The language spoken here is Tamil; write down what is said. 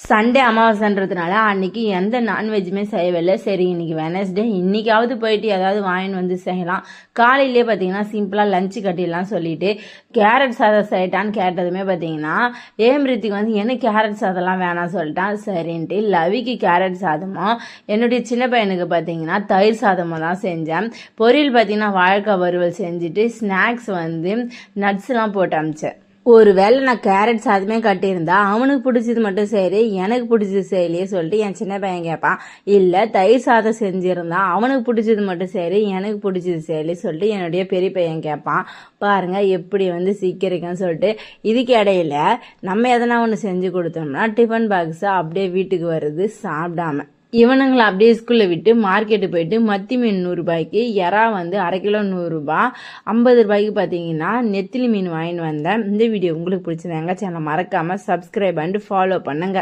சண்டே அமாவாசைன்றதுனால அன்னைக்கு எந்த நான்வெஜ்ஜுமே செய்யவில்லை. சரி இன்னைக்கு வெனஸ்டே, இன்னைக்காவது போயிட்டு ஏதாவது வாங்கின்னு வந்து செய்யலாம். காலையிலே பார்த்தீங்கன்னா சிம்பிளாக லஞ்சு கட்டிடலாம் சொல்லிட்டு கேரட் சாதம் செய்யட்டான்னு கேட்டதுமே பார்த்தீங்கன்னா ஏம்ரித்திக்கு வந்து என்ன கேரட் சாதம்லாம் வேணாம் சொல்லிட்டான். சரின்ட்டு லவிக்கு கேரட் சாதமும் என்னுடைய சின்ன பையனுக்கு பார்த்தீங்கன்னா தயிர் சாதமும் தான் செஞ்சேன். பொரியல் பார்த்தீங்கன்னா வாழைக்காய் வறுவல் செஞ்சுட்டு ஸ்நாக்ஸ் வந்து நட்ஸ்லாம் போட்டு அமிச்சேன். ஒரு வேளை நான் கேரட் சாதமே கட்டியிருந்தா அவனுக்கு பிடிச்சது மட்டும் சரி எனக்கு பிடிச்சது செய்யலையே சொல்லிட்டு என் சின்ன பையன் கேட்பான். இல்லை தயிர் சாதம் செஞ்சுருந்தா அவனுக்கு பிடிச்சது மட்டும் சரி எனக்கு பிடிச்சது செய்யலையே சொல்லிட்டு என்னுடைய பெரிய பையன் கேட்பான். பாருங்க எப்படி வந்து சீக்கிரக்குன்னு சொல்லிட்டு. இதுக்கு இடையில நம்ம எதனா ஒன்று செஞ்சு கொடுத்தோம்னா டிஃபன் பாக்ஸை அப்படியே வீட்டுக்கு வருது சாப்பிடாம. இவனுங்களை அப்படியே ஸ்கூலில் விட்டு மார்க்கெட்டு போயிட்டு மத்தி மீன் 100 ரூபாய்க்கு, எறா வந்து அரை கிலோ 100 ரூபாய், 50 ரூபாய்க்கு பார்த்தீங்கன்னா நெத்திலி மீன் வாங்கிட்டு வந்தேன். இந்த வீடியோ உங்களுக்கு பிடிச்சிருந்தாங்க சேனலை மறக்காமல் சப்ஸ்கிரைப் பண்ணிட்டு ஃபாலோ பண்ணுங்க.